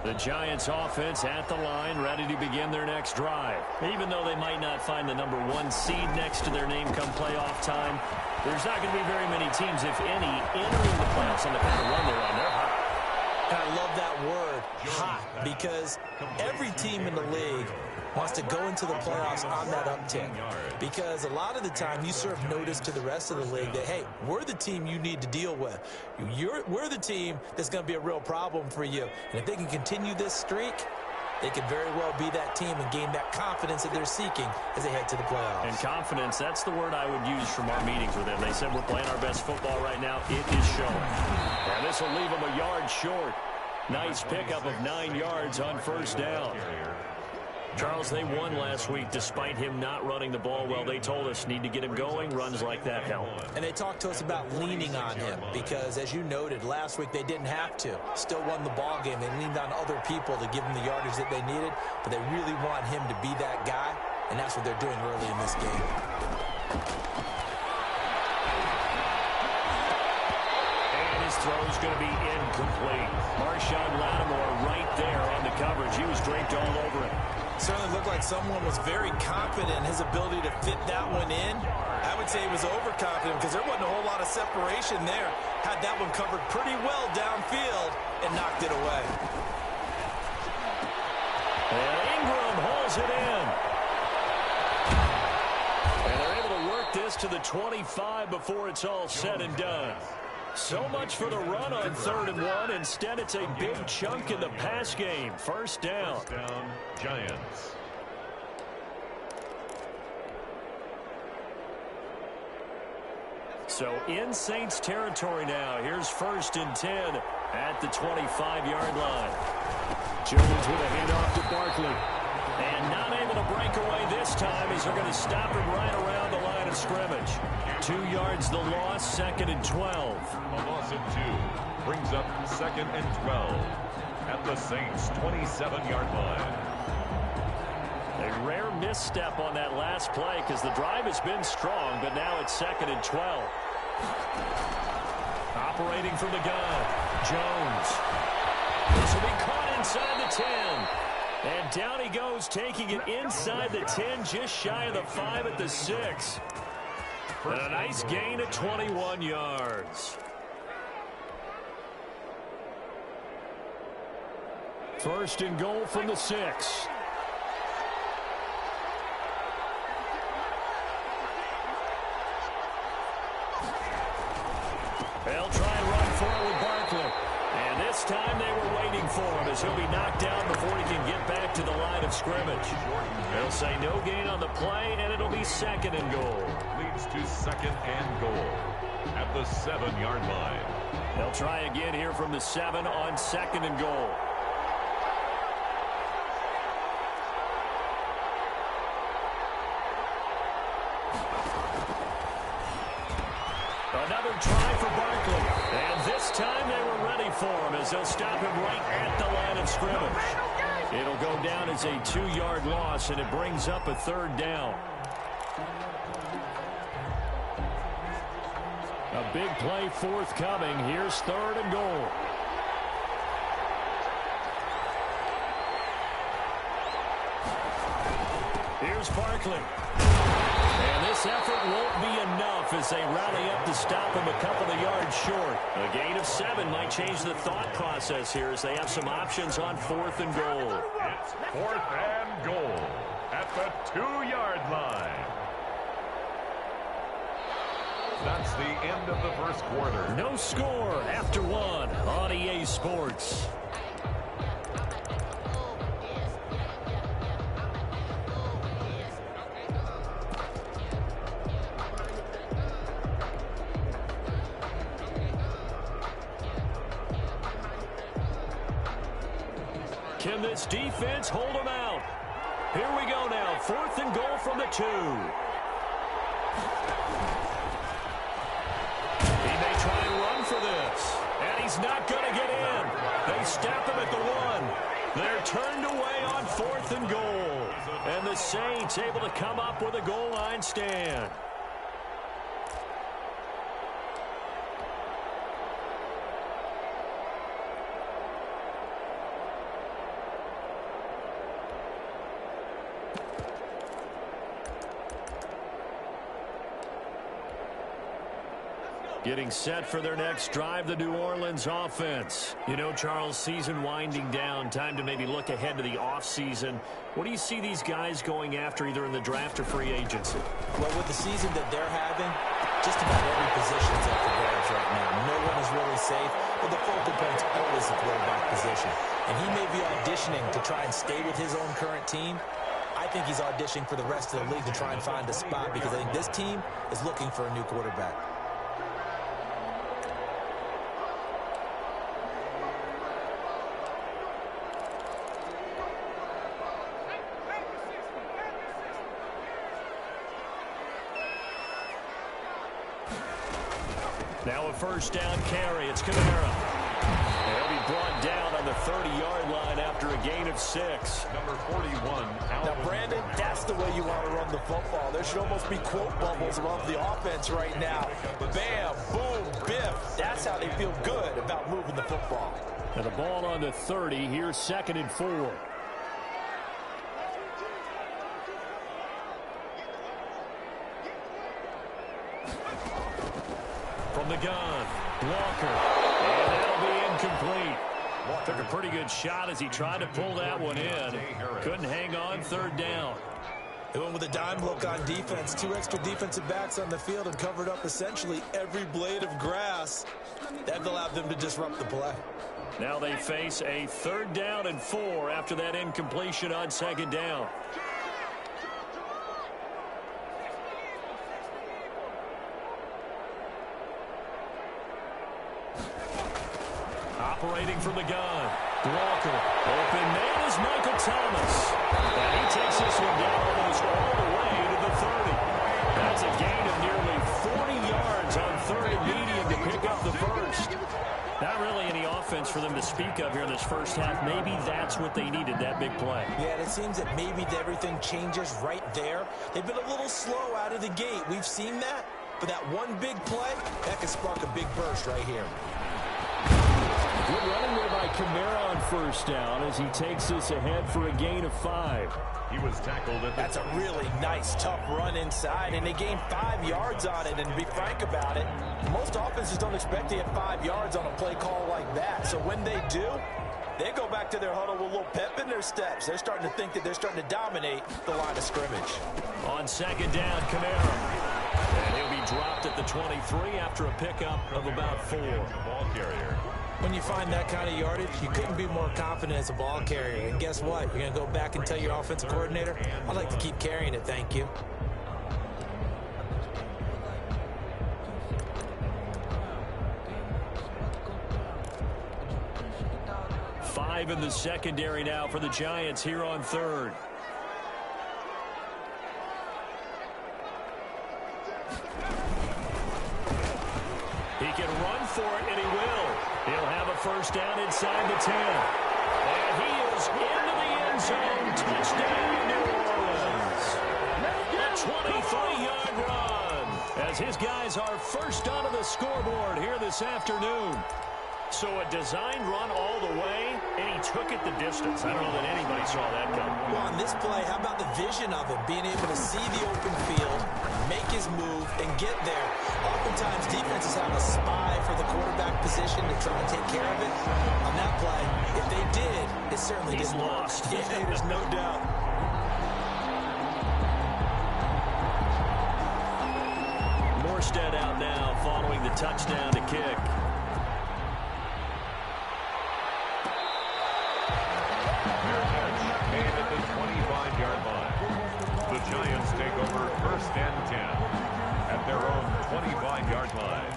The Giants offense at the line, ready to begin their next drive. Even though they might not find the #1 seed next to their name come playoff time, there's not going to be very many teams, if any, entering the playoffs on the kind of run they're on. They're hot. I love that word, hot, because every team in the league wants to go into the playoffs on that uptick. Because a lot of the time you serve notice to the rest of the league that, hey, we're the team you need to deal with. We're the team that's going to be a real problem for you. And if they can continue this streak, they could very well be that team and gain that confidence that they're seeking as they head to the playoffs. And confidence, that's the word I would use from our meetings with them. They said we're playing our best football right now. It is showing. And this will leave them a yard short. Nice pickup of 9 yards on first down. Charles, they won last week despite him not running the ball well. They told us need to get him going. Runs like that help. And they talked to us about leaning on him because, as you noted, last week they didn't have to. Still won the ball game. They leaned on other people to give them the yardage that they needed, but they really want him to be that guy, and that's what they're doing early in this game. And his throw's going to be incomplete. Marshawn Lattimore right there on the coverage. He was draped all over it. Certainly looked like someone was very confident in his ability to fit that one in. I would say he was overconfident because there wasn't a whole lot of separation there. Had that one covered pretty well downfield and knocked it away. And Ingram holds it in. And they're able to work this to the 25 before it's all said and done. So much for the run on 3rd and 1. Instead, it's a big chunk in the pass game. First down. First down, Giants. So in Saints territory now. Here's 1st and 10 at the 25-yard line. Jones with a handoff to Barkley. And not able to break away this time as they're going to stop him right around the line of scrimmage. 2 yards the loss, 2nd and 12. A loss of 2 brings up 2nd and 12 at the Saints' 27-yard line. A rare misstep on that last play because the drive has been strong, but now it's 2nd and 12. Operating from the gun, Jones. This will be caught inside the 10. And down he goes, taking it inside the 10, just shy of the 5 at the 6. And a nice gain of 21 yards. First and goal from the 6. They'll try and run for it with Barkley. And this time they were waiting for him as he'll be knocked down before he can get back to the line of scrimmage. They'll say no gain on the play, and it'll be 2nd and goal. Leads to 2nd and goal at the 7-yard line. They'll try again here from the 7 on 2nd and goal. Another try for Barkley. And this time they were ready for him as they'll stop him right at the line of scrimmage. It'll go down as a 2-yard loss, and it brings up a 3rd down. A big play forthcoming. Here's 3rd and goal. Here's Barkley. And this effort won't be enough as they rally up to stop him a couple of yards short. A gain of 7 might change the thought process here as they have some options on 4th and goal. It's 4th and goal at the 2-yard line. That's the end of the first quarter. No score after 1 on EA Sports. Can this defense hold them out? Here we go now. 4th and goal from the 2. He may try and run for this. And he's not going to get in. They stop him at the 1. They're turned away on 4th and goal. And the Saints able to come up with a goal line stand. Getting set for their next drive, the New Orleans offense. You know, Charles, season winding down, time to maybe look ahead to the offseason. What do you see these guys going after either in the draft or free agency? Well, with the season that they're having, just about every position is up for grabs right now. No one is really safe, but the focal point's always the quarterback position. And he may be auditioning to try and stay with his own current team. I think he's auditioning for the rest of the league to try and find a spot because I think this team is looking for a new quarterback. Now a first down carry. It's Kamara. He'll be brought down on the 30-yard line after a gain of 6. Number 41. Now, Brandon, that's the way you want to run the football. There should almost be quote bubbles around the offense right now. Bam, boom, biff. That's how they feel good about moving the football. And the ball on the 30. Here's 2nd and 4. From the gun, Walker, and that'll be incomplete. Took a pretty good shot as he tried to pull that one in. Couldn't hang on, 3rd down. They went with a dime look on defense. 2 extra defensive backs on the field and covered up essentially every blade of grass. That allowed them to disrupt the play. Now they face a 3rd down and 4 after that incompletion on 2nd down. Operating from the gun. Walker. Open man is Michael Thomas. And he takes this one down almost all the way to the 30. That's a gain of nearly 40 yards on 3rd and medium to pick up the first. Not really any offense for them to speak of here in this first half. Maybe that's what they needed, that big play. Yeah, and it seems that maybe everything changes right there. They've been a little slow out of the gate. We've seen that. But that one big play, that could spark a big burst right here. Good running there by Kamara on first down as he takes this ahead for a gain of 5. He was tackled at the... That's a really nice, tough run inside, and they gained 5 yards on it. And to be frank about it, most offenses don't expect to get 5 yards on a play call like that. So when they do, they go back to their huddle with a little pep in their steps. They're starting to think that they're starting to dominate the line of scrimmage. On 2nd down, Kamara. And he'll be dropped at the 23 after a pickup of about 4. Ball carrier. When you find that kind of yardage, you couldn't be more confident as a ball carrier. And guess what? You're going to go back and tell your offensive coordinator, I'd like to keep carrying it, thank you. Five in the secondary now for the Giants here on 3rd. He can run for it, and he will. He'll have a first down inside the 10. And he is into the end zone. Touchdown, New Orleans. A 23-yard run as his guys are first onto the scoreboard here this afternoon. So a designed run all the way, and he took it the distance. I don't know that anybody saw that coming. Well, on this play, how about the vision of him, being able to see the open field, make his move, and get there. Oftentimes, defenses have a spy for the quarterback position to try and take care of it. On that play, if they did, it certainly didn't work. Yeah, there's no doubt. Morstead out now following the touchdown to kick. The Giants take over 1st and 10 at their own 25-yard line.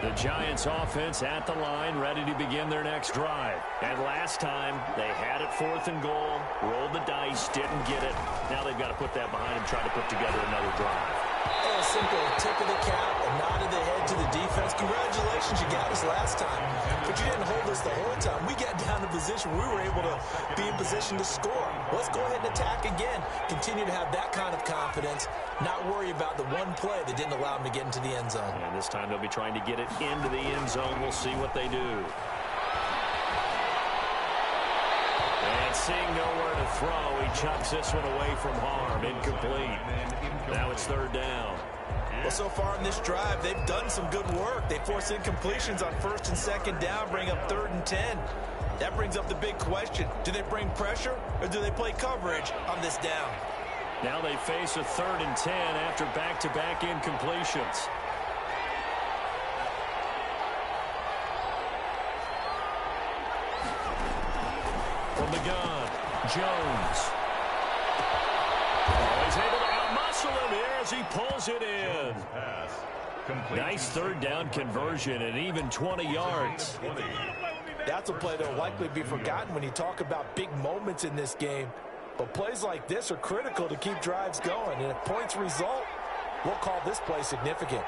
The Giants offense at the line, ready to begin their next drive. And last time, they had it 4th and goal, rolled the dice, didn't get it. Now they've got to put that behind them, try to put together another drive. A simple tip of the cap, a nod of the head to the defense. Congratulations, you got us last time. But you didn't hold us the whole time. We got down to position. We were able to be in position to score. Let's go ahead and attack again. Continue to have that kind of confidence. Not worry about the one play that didn't allow them to get into the end zone. And this time they'll be trying to get it into the end zone. We'll see what they do. And And seeing nowhere to throw, he chucks this one away from harm. Incomplete. Now it's third down. Well, so far in this drive, they've done some good work. They force incompletions on first and second down, bring up 3rd and 10. That brings up the big question. Do they bring pressure or do they play coverage on this down? Now they face a 3rd and 10 after back-to-back incompletions. From the gun, Jones. Oh, he's able to outmuscle him here as he pulls it in. Nice 3rd down conversion and even 20 yards. That's a play that will likely be forgotten when you talk about big moments in this game. But plays like this are critical to keep drives going. And if points result, we'll call this play significant.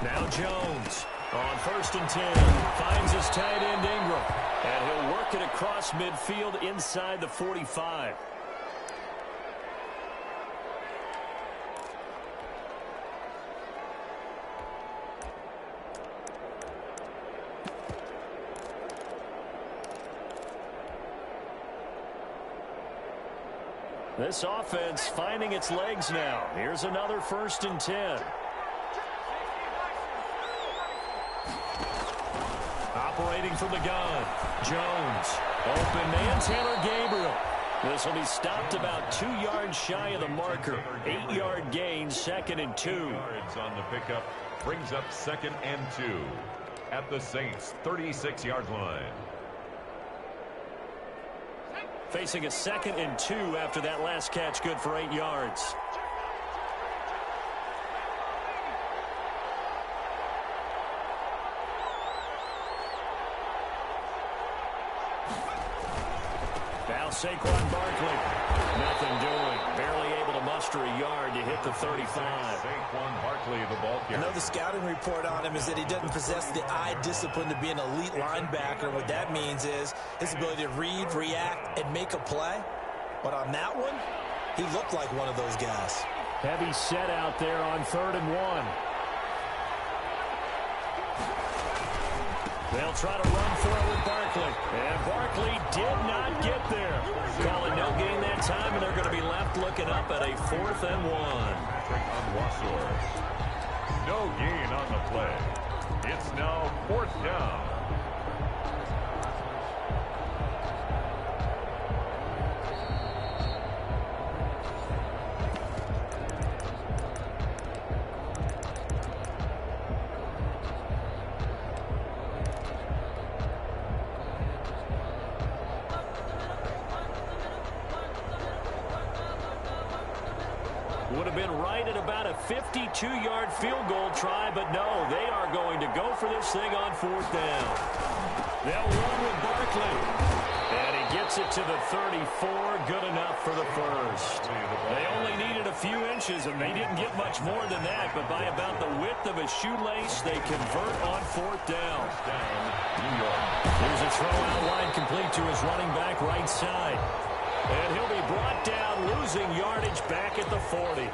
Now Jones on 1st and 10. Finds his tight end Ingram. And he'll work it across midfield inside the 45. This offense finding its legs now. Here's another 1st and 10. Operating from the gun. Jones. Open man, Taylor Gabriel. This will be stopped about 2 yards shy of the marker. 8-yard gain, 2nd and 2. Yards on the pickup brings up 2nd and 2 at the Saints' 36-yard line. Facing a 2nd and 2 after that last catch, good for 8 yards. Now Saquon Barkley. Nothing doing. Barely able to muster a yard to hit the 35. Saquon Barkley, the ball carrier. I know the scouting report on him is that he doesn't possess the eye discipline to be an elite linebacker. What that means is his ability to read, react, and make a play. But on that one, he looked like one of those guys. Heavy set out there on 3rd and 1. They'll try to run for it with Barkley. And Barkley did not get there. Calling no gain that time, and they're going to be left looking up at a 4th and 1. No gain on the play. It's now 4th down. Would have been right at about a 52-yard field goal try, but no, they are going to go for this thing on 4th down. They'll run with Barkley. And he gets it to the 34, good enough for the first. They only needed a few inches, and they didn't get much more than that, but by about the width of a shoelace, they convert on 4th down. Here's a throw out wide complete to his running back right side. And he'll be brought down, losing yardage back at the 40.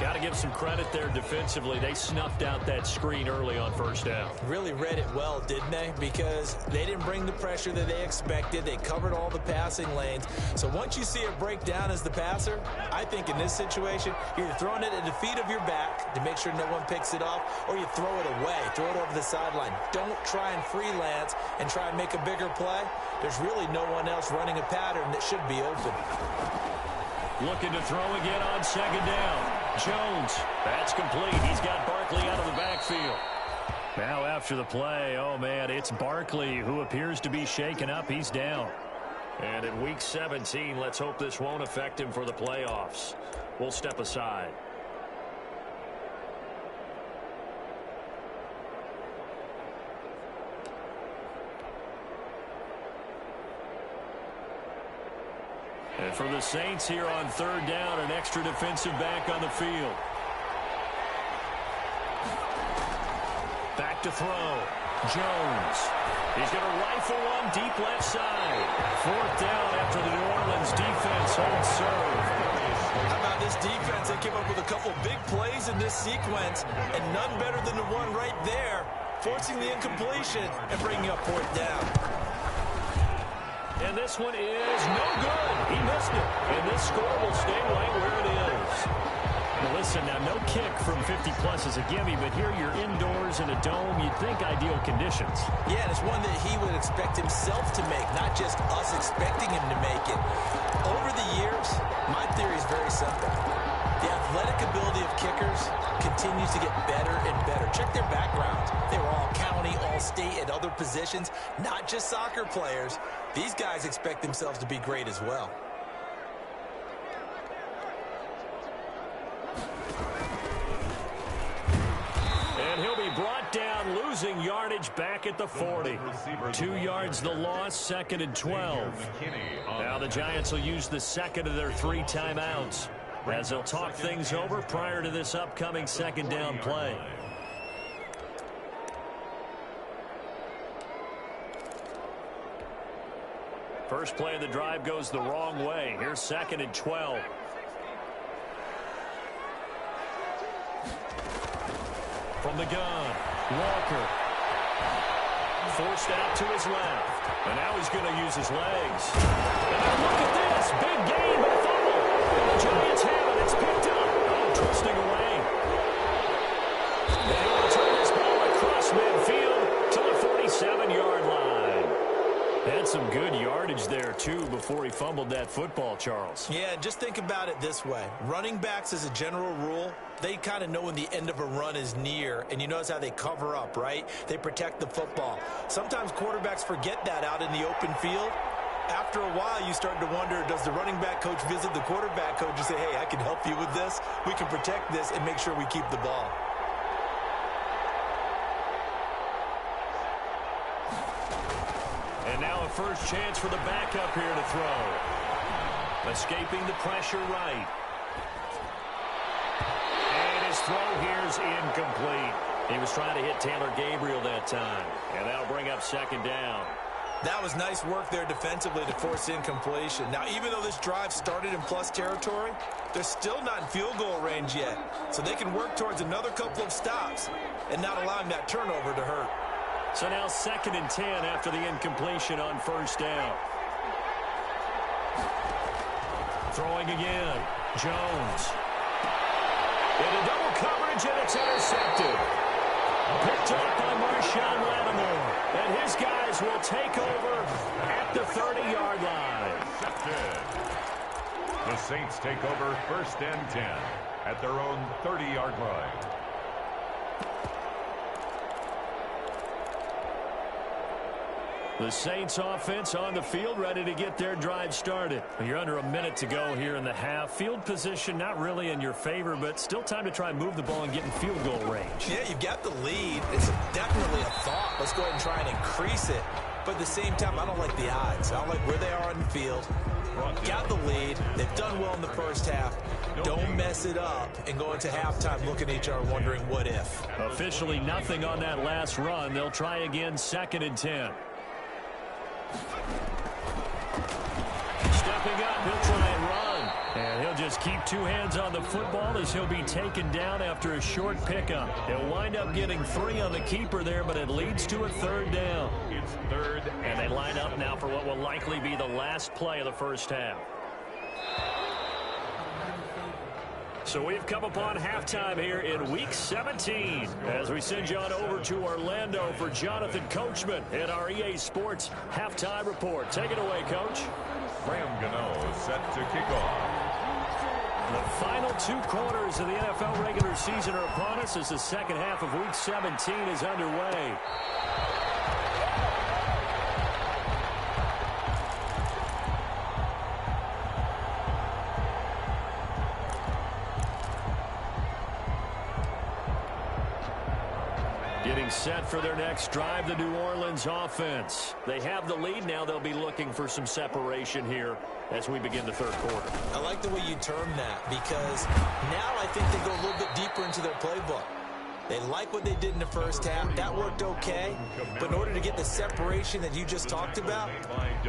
Got to give some credit there defensively. They snuffed out that screen early on 1st down. Really read it well, didn't they? Because they didn't bring the pressure that they expected. They covered all the passing lanes. So once you see it break down as the passer, I think in this situation, you're either throwing it at the feet of your back to make sure no one picks it off, or you throw it away, throw it over the sideline. Don't try and freelance and try and make a bigger play. There's really no one else running a pattern that should be open. Looking to throw again on 2nd down. Jones, that's complete. He's got Barkley out of the backfield. Now after the play, oh man, it's Barkley who appears to be shaken up. He's down. And in week 17, let's hope this won't affect him for the playoffs. We'll step aside. And for the Saints here on 3rd down, an extra defensive back on the field. Back to throw. Jones. He's going to rifle one deep left side. 4th down after the New Orleans defense holds serve. How about this defense? They came up with a couple big plays in this sequence, and none better than the one right there, forcing the incompletion and bringing up 4th down. And this one is no good. He missed it. And this score will stay right where it is. Well, listen, now no kick from 50-plus is a gimme, but here you're indoors in a dome. You'd think ideal conditions. Yeah, and it's one that he would expect himself to make, not just us expecting him to make it. Over the years, my theory is very simple. The athletic ability of kickers continues to get better and better. Check their backgrounds. They were all county, all state, at other positions, not just soccer players. These guys expect themselves to be great as well. And he'll be brought down, losing yardage back at the 40. 2 yards the loss, 2nd and 12. Now the Giants will use the second of their 3 timeouts as they'll talk things over prior to this upcoming 2nd down play. First play of the drive goes the wrong way. Here's 2nd and 12. From the gun, Walker. Forced out to his left. And now he's going to use his legs. And now look at this. Big gain, but a fumble. And the Giants have it. It's picked up. Oh, twisting away. And he'll return this ball across midfield to the 47-yard line. Had some good yardage there, too, before he fumbled that football, Charles. Yeah, just think about it this way. Running backs, as a general rule, they kind of know when the end of a run is near, and you notice how they cover up, right? They protect the football. Sometimes quarterbacks forget that out in the open field. After a while, you start to wonder, does the running back coach visit the quarterback coach and say, hey, I can help you with this. We can protect this and make sure we keep the ball. And now a first chance for the backup here to throw. Escaping the pressure right. And his throw here's incomplete. He was trying to hit Taylor Gabriel that time. And that'll bring up 2nd down. That was nice work there defensively to force incompletion. Now, even though this drive started in plus territory, they're still not in field goal range yet. So they can work towards another couple of stops and not allowing that turnover to hurt. So now 2nd and 10 after the incompletion on first down. Throwing again. Jones. Into double coverage, and it's intercepted. Picked up by Marshawn Lattimore. And his guys will take over at the 30-yard line. The Saints take over 1st and 10 at their own 30-yard line. The Saints offense on the field, ready to get their drive started. You're under a minute to go here in the half. Field position not really in your favor, but still time to try and move the ball and get in field goal range. Yeah, you've got the lead. It's definitely a thought. Let's go ahead and try and increase it. But at the same time, I don't like the odds. I don't like where they are on the field. Got the lead. They've done well in the first half. Don't mess it up and go into halftime looking at each other wondering what if. Officially nothing on that last run. They'll try again 2nd and 10. Stepping up, he'll try and run. And he'll just keep 2 hands on the football as he'll be taken down after a short pickup. He'll wind up getting 3 on the keeper there, but it leads to a 3rd down. It's 3rd. And they line up now for what will likely be the last play of the first half. So we've come upon halftime here in Week 17 as we send you on over to Orlando for Jonathan Coachman in our EA Sports Halftime Report. Take it away, Coach. Graham Gano set to kick off. The final 2 quarters of the NFL regular season are upon us as the second half of Week 17 is underway. Getting set for their next drive, the New Orleans offense. They have the lead now. They'll be looking for some separation here as we begin the 3rd quarter. I like the way you term that because now I think they go a little bit deeper into their playbook. They like what they did in the first half. That worked okay. But in order to get the separation that you just talked about,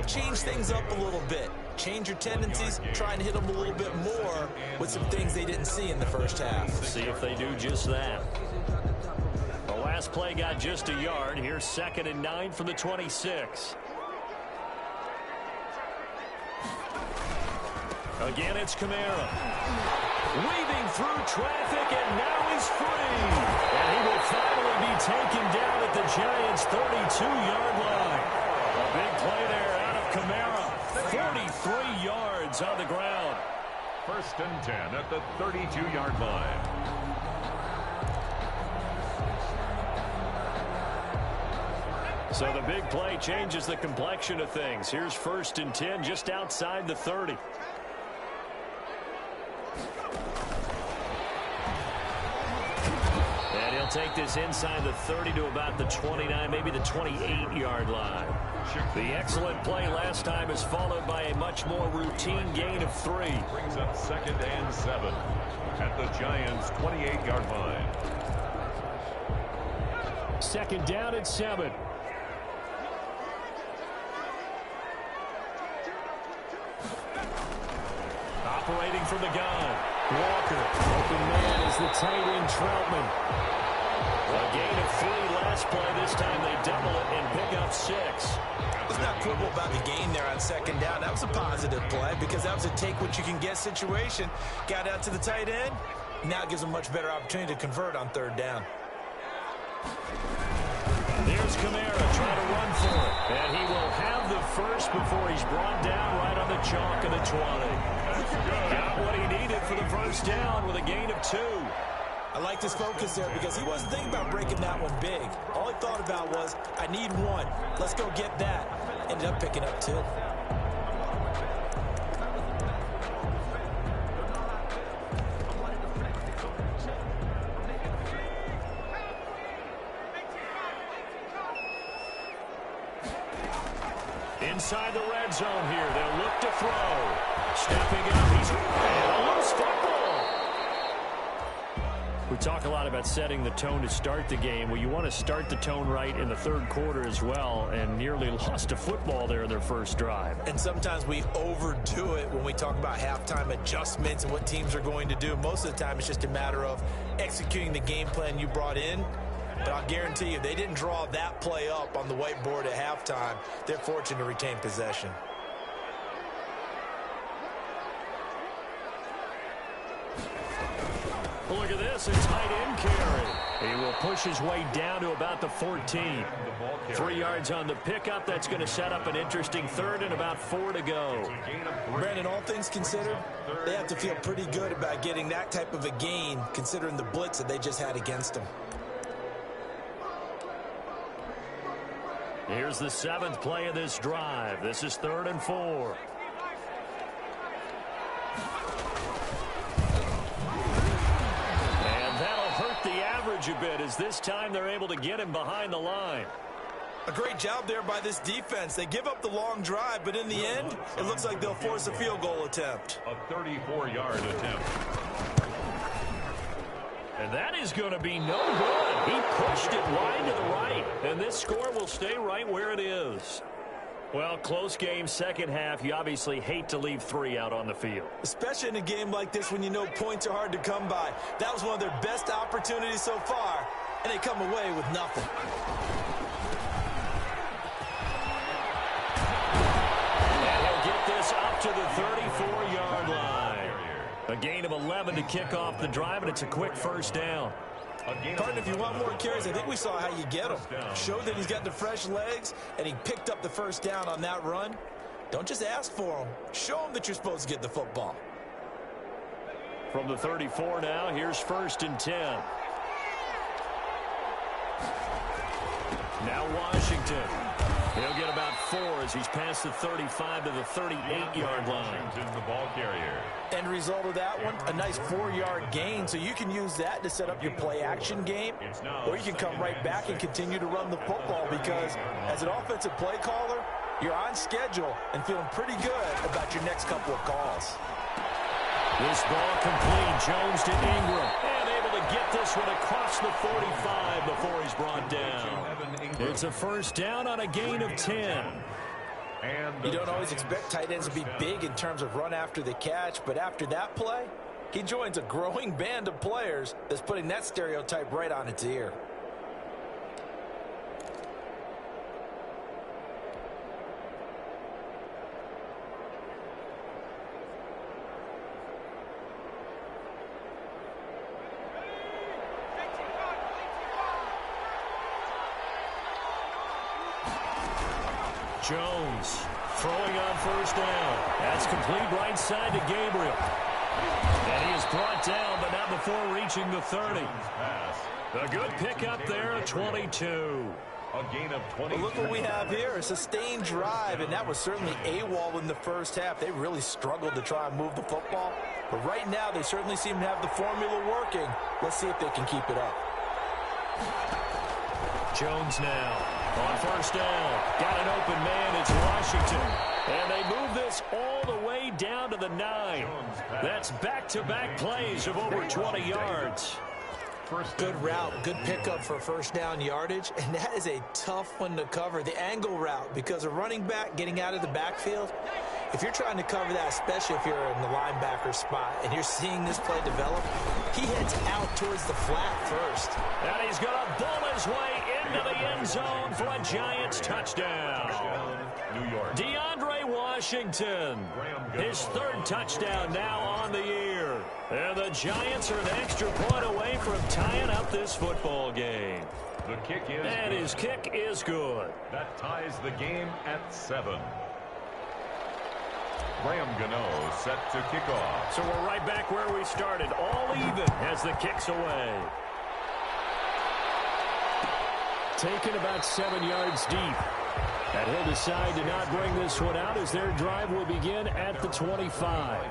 change things up a little bit. Change your tendencies. Try and hit them a little bit more with some things they didn't see in the first half. See if they do just that. The last play got just a yard. Here's 2nd and 9 from the 26. Again, it's Kamara. Weaving through traffic, and now he's free. And he will finally be taken down at the Giants' 32-yard line. A big play there out of Kamara. 43 yards on the ground. 1st and 10 at the 32-yard line. So the big play changes the complexion of things. Here's 1st and 10 just outside the 30. And he'll take this inside the 30 to about the 29, maybe the 28-yard line. The excellent play last time is followed by a much more routine gain of 3. Brings up 2nd and 7 at the Giants' 28-yard line. 2nd down and 7. Operating from the gun. Walker. Open man is the tight end, Troutman. A gain of 3 last play. This time they double it and pick up 6. Let's not quibble about the gain there on 2nd down. That was a positive play because that was a take-what-you-can-get situation. Got out to the tight end. Now it gives them much better opportunity to convert on 3rd down. Here's Kamara trying to run for it. And he will have the first before he's brought down right on the chalk of the 20. Got what he needed for the 1st down with a gain of 2. I liked his focus there because he wasn't thinking about breaking that one big. All he thought about was, I need 1. Let's go get that. Ended up picking up 2. Inside the red zone here. They'll look to throw. Stepping up. He's a loose football. We talk a lot about setting the tone to start the game. Well, you want to start the tone right in the 3rd quarter as well, and nearly lost a football there in their first drive. And sometimes we overdo it when we talk about halftime adjustments and what teams are going to do. Most of the time, it's just a matter of executing the game plan you brought in. But I'll guarantee you, they didn't draw that play up on the whiteboard at halftime. They're fortunate to retain possession. Look at this, a tight end carry. He will push his way down to about the 14. 3 yards on the pickup. That's going to set up an interesting 3rd and about 4 to go. Brandon, all things considered, they have to feel pretty good about getting that type of a gain, considering the blitz that they just had against them. Here's the 7th play of this drive. This is 3rd and 4. And that'll hurt the average a bit, as this time they're able to get him behind the line. A great job there by this defense. They give up the long drive, but in the end, it looks like they'll force a field goal attempt. A 34-yard attempt. And that is going to be no good. He pushed it wide to the right, and this score will stay right where it is. Well, close game, 2nd half. You obviously hate to leave 3 out on the field. Especially in a game like this when you know points are hard to come by. That was one of their best opportunities so far, and they come away with nothing. And he'll get this up to the 34-yard line. A gain of 11 to kick off the drive, and it's a quick 1st down. Partner, if you want more carries, I think we saw how you get him. Showed that he's got the fresh legs, and he picked up the 1st down on that run. Don't just ask for him. Show him that you're supposed to get the football. From the 34 now, here's 1st and 10. Now Washington. He'll get about 4 as he's past the 35 to the 38-yard line. The ball carrier. End result of that one, a nice 4-yard gain, so you can use that to set up your play-action game, or you can come right back and continue to run the football because as an offensive play caller, you're on schedule and feeling pretty good about your next couple of calls. This ball complete. Jones to Ingram. And able to get this one across the 45 before he's brought down. It's a 1st down on a gain of 10. You don't always expect tight ends to be big in terms of run after the catch, but after that play, he joins a growing band of players that's putting that stereotype right on its ear. Jones throwing on first down. That's complete right side to Gabriel. And he is brought down, but not before reaching the 30. A good pickup there at 22. A gain of 20. Well, look what we have here. A sustained drive, and that was certainly AWOL in the first half. They really struggled to try and move the football. But right now, they certainly seem to have the formula working. Let's see if they can keep it up. Jones now on first down. Got an open man. It's Washington. And they move this all the way down to the 9. That's back-to-back plays of over 20 yards. Good route, good pickup for first down yardage, and that is a tough one to cover, the angle route, because a running back getting out of the backfield, if you're trying to cover that, especially if you're in the linebacker spot and you're seeing this play develop, he heads out towards the flat first. And he's going to bull his way into the end zone for a Giants touchdown. New York. DeAndre Washington, his 3rd touchdown now on the year. And the Giants are an extra point away from tying up this football game. The kick is and good. His kick is good. That ties the game at 7. Graham Gano set to kick off. So we're right back where we started, all even as the kick's away. Taken about 7 yards deep. And he'll decide to not bring this one out as their drive will begin at the 25.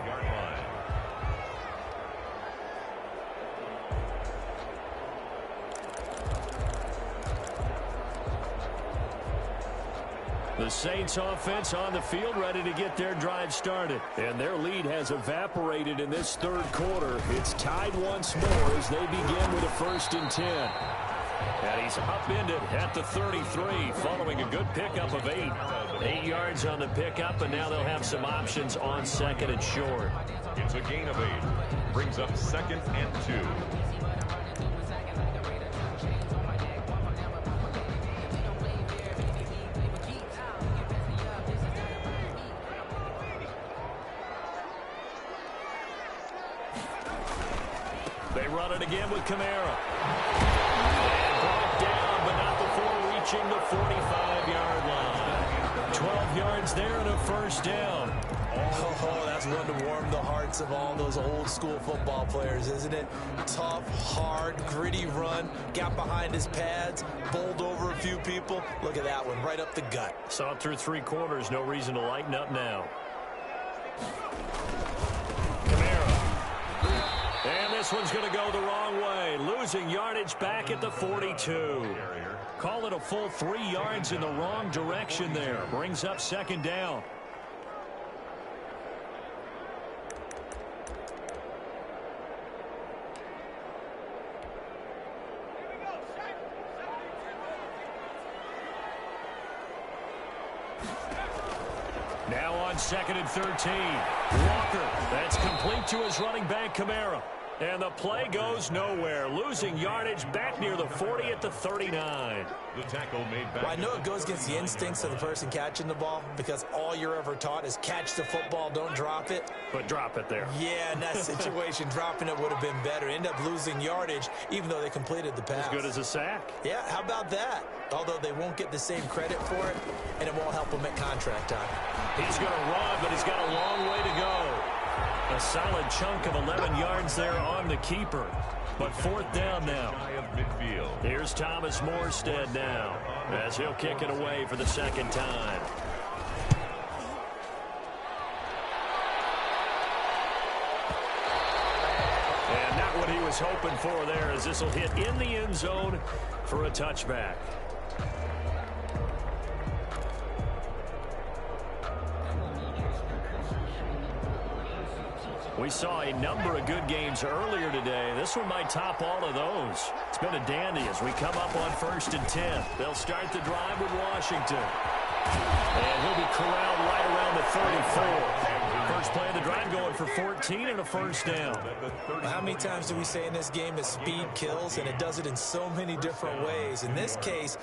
The Saints offense on the field ready to get their drive started. And their lead has evaporated in this 3rd quarter. It's tied once more as they begin with a 1st and 10. And he's upended at the 33 following a good pickup of 8. 8 yards on the pickup, and now they'll have some options on 2nd and short. It's a gain of 8. Brings up 2nd and 2. They run it again with Kamara. And brought down, but not before reaching the 45-yard line. 12 yards there and a 1st down. Oh, that's one to warm the hearts of all those old-school football players, isn't it? Tough, hard, gritty run. Got behind his pads, bowled over a few people. Look at that one, right up the gut. Saw it through 3 quarters. No reason to lighten up now. And this one's going to go the wrong way. Losing yardage back at the 42. Call it a full 3 yards in the wrong direction there. Brings up 2nd down. Now on 2nd and 13. Walker, that's complete to his running back, Kamara. And the play goes nowhere. Losing yardage back near the 40 at the 39. The tackle made back. Well, I know it goes against the instincts of the person catching the ball because all you're ever taught is catch the football, don't drop it. But drop it there. Yeah, in that situation, dropping it would have been better. End up losing yardage, even though they completed the pass. As good as a sack. Yeah, how about that? Although they won't get the same credit for it, and it won't help them at contract time. He's going to run, but he's got a long way to go. A solid chunk of 11 yards there on the keeper. But 4th down now. Here's Thomas Morstead now as he'll kick it away for the 2nd time. And not what he was hoping for there, as this will hit in the end zone for a touchback. We saw a number of good games earlier today. This one might top all of those. It's been a dandy as we come up on 1st and 10. They'll start the drive with Washington. And he'll be corralled right around the 34. First play of the drive going for 14 and a 1st down. How many times do we say in this game that speed kills, and it does it in so many different ways? In this case,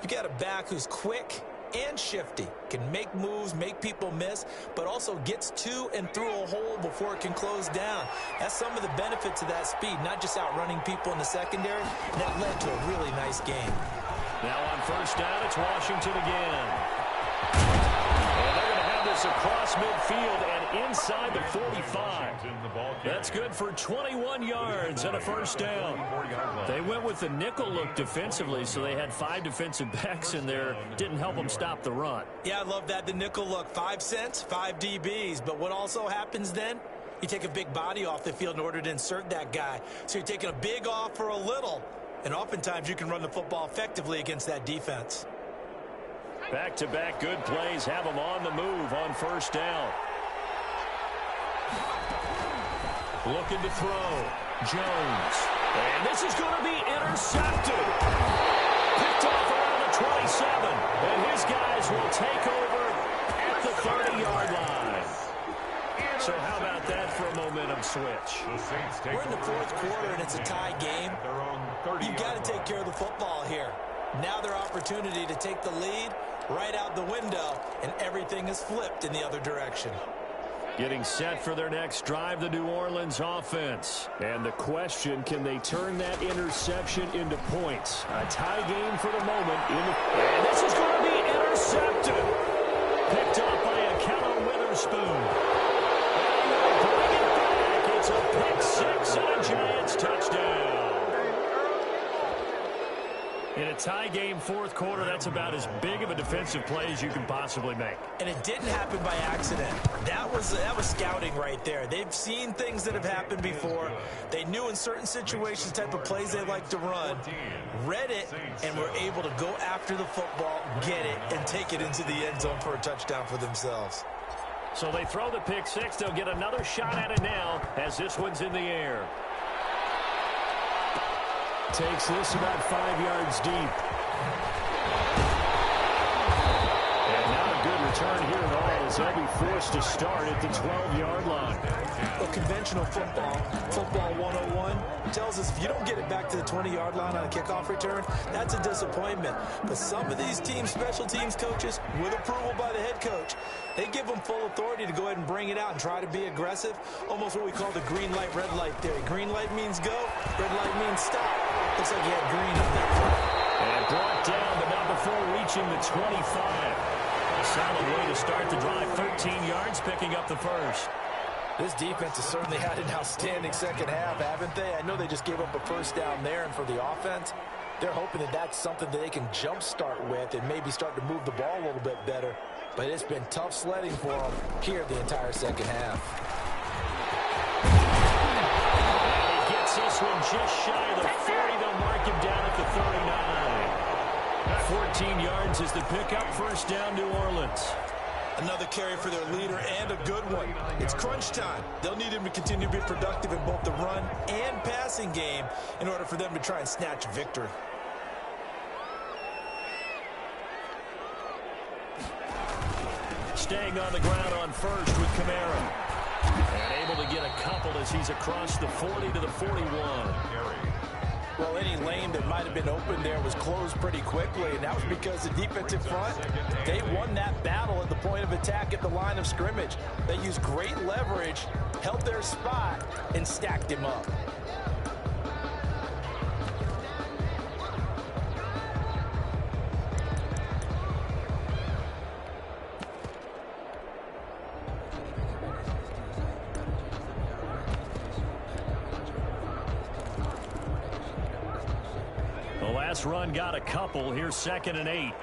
you got a back who's quick and shifty, can make moves, make people miss, but also gets to and through a hole before it can close down. That's some of the benefits of that speed, not just outrunning people in the secondary, and that led to a really nice game. Now on 1st down, it's Washington again. pass across midfield and inside the 45. That's good for 21 yards and a first down. They went with the nickel look defensively, so they had 5 defensive backs in there. Didn't help them stop the run. Yeah, I love that, the nickel look. 5 cents, 5 DBs. But what also happens then? You take a big body off the field in order to insert that guy. So you're taking a big off for a little. And oftentimes you can run the football effectively against that defense. Back-to-back good plays have them on the move on first down. Looking to throw. Jones. And this is going to be intercepted. Picked off around the 27. And his guys will take over at the 30-yard line. So how about that for a momentum switch? We're in the 4th quarter, and it's a tie game. You've got to take care of the football here. Now their opportunity to take the lead right out the window, and everything is flipped in the other direction. Getting set for their next drive, the New Orleans offense. And the question, can they turn that interception into points? A tie game for the moment. And this is going to be intercepted. Picked up by Akello Witherspoon. Bring it back. It's a pick 6 and a Giants touchdown. In a tie game, 4th quarter, that's about as big of a defensive play as you can possibly make. And it didn't happen by accident. That was scouting right there. They've seen things that have happened before. They knew in certain situations the type of plays they like to run, read it, and were able to go after the football, get it, and take it into the end zone for a touchdown for themselves. So they throw the pick 6. They'll get another shot at it now as this one's in the air. Takes this about 5 yards deep. And not a good return here at all as they'll be forced to start at the 12-yard line. Well, conventional football 101, tells us if you don't get it back to the 20-yard line on a kickoff return, that's a disappointment. But some of these teams, special teams coaches, with approval by the head coach, they give them full authority to go ahead and bring it out and try to be aggressive, almost what we call the green light, red light theory. Green light means go, red light means stop. Looks like he had green on that play. And brought down, but not before reaching the 25. A solid way to start the drive, 13 yards, picking up the first. This defense has certainly had an outstanding second half, haven't they? I know they just gave up a first down there, and for the offense, they're hoping that that's something that they can jumpstart with and maybe start to move the ball a little bit better. But it's been tough sledding for them here the entire second half. And he gets this one just shy of the 40. They'll mark him down at the 39. 14 yards is the pickup. First down, New Orleans. Another carry for their leader and a good one. It's crunch time. They'll need him to continue to be productive in both the run and passing game in order for them to try and snatch victory. Staying on the ground on first with Kamara. And able to get a couple as he's across the 40 to the 41. Well, any lane that might have been open there was closed pretty quickly, and that was because the defensive front, they won that battle at the point of attack at the line of scrimmage. They used great leverage, held their spot, and stacked him up. Last run got a couple. Here's 2nd and 8.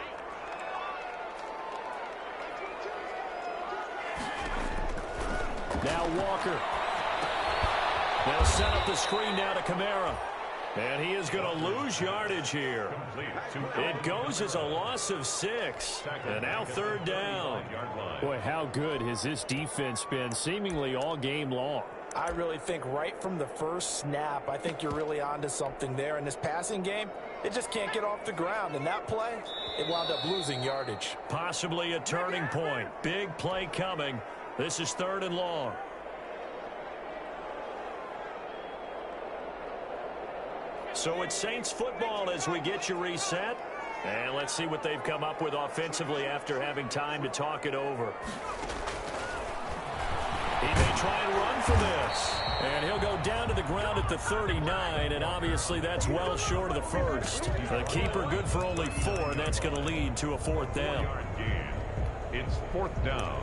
Now Walker. They'll set up the screen now to Kamara. And he is going to lose yardage here. It goes as a loss of 6. And now 3rd down. Boy, how good has this defense been seemingly all game long? I really think right from the first snap, I think you're really onto something there. In this passing game, it just can't get off the ground. And that play, it wound up losing yardage. Possibly a turning point. Big play coming. This is 3rd and long. So it's Saints football as we get you reset. And let's see what they've come up with offensively after having time to talk it over. He may try and run for this. And he'll go down to the ground at the 39, and obviously that's well short of the first. The keeper good for only 4, and that's going to lead to a 4th down. It's 4th down.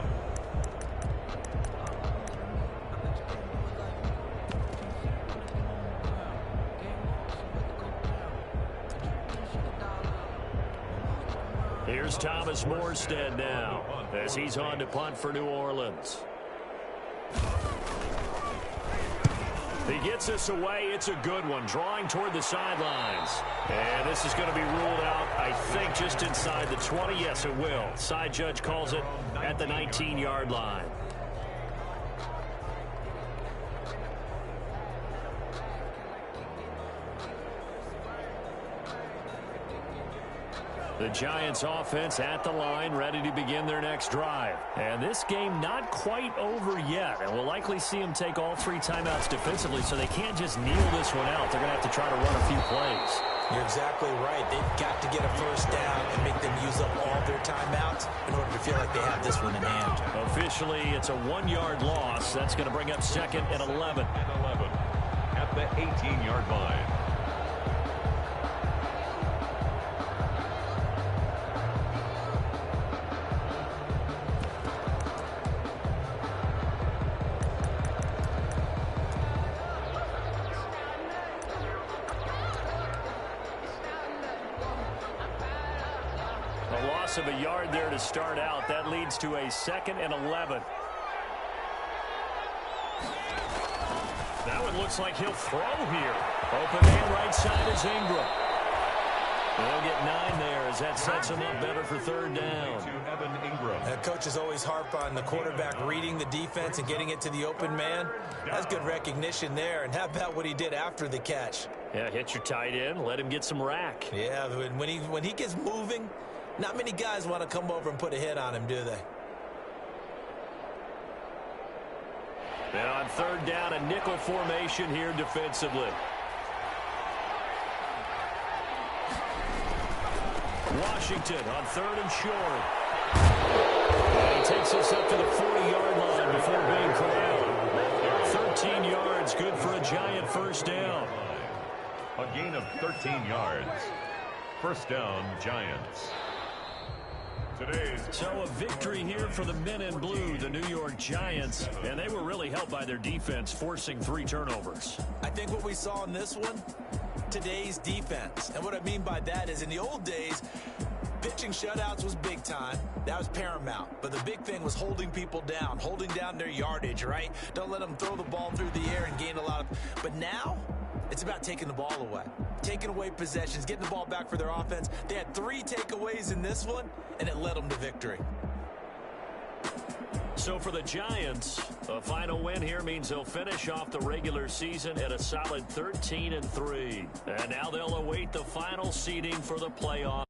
Here's Thomas Morstead now as he's on to punt for New Orleans. He gets us away. It's a good one, drawing toward the sidelines. And this is going to be ruled out, I think, just inside the 20. Yes, it will. Side judge calls it at the 19-yard line. The Giants offense at the line, ready to begin their next drive. And this game not quite over yet. And we'll likely see them take all 3 timeouts defensively, so they can't just kneel this one out. They're going to have to try to run a few plays. You're exactly right. They've got to get a first down and make them use up all their timeouts in order to feel like they have this one in hand. Officially, it's a 1-yard loss. That's going to bring up 2nd and 11. At the 18-yard line. Of a yard there to start out. That leads to a 2nd and 11. That one looks like he'll throw here. Open man right side is Ingram. They'll get 9 there as that sets him up better for 3rd down. Coaches always harp on the quarterback reading the defense and getting it to the open man. That's good recognition there. And how about what he did after the catch? Yeah, hit your tight end, let him get some rack. Yeah, when he gets moving, not many guys want to come over and put a hit on him, do they? And on 3rd down, a nickel formation here defensively. Washington on 3rd and short. And he takes us up to the 40-yard line before being corralled. 13 yards, good for a Giant first down. A gain of 13 yards. First down, Giants. So a victory here for the men in blue, the New York Giants, and they were really helped by their defense, forcing 3 turnovers. I think what we saw in this one, today's defense. And what I mean by that is in the old days, pitching shutouts was big time. That was paramount. But the big thing was holding people down, holding down their yardage, right? Don't let them throw the ball through the air and gain a lot of... But now, it's about taking the ball away. Taking away possessions, getting the ball back for their offense. They had 3 takeaways in this one, and it led them to victory. So for the Giants, a final win here means they'll finish off the regular season at a solid 13-3. And now they'll await the final seeding for the playoffs.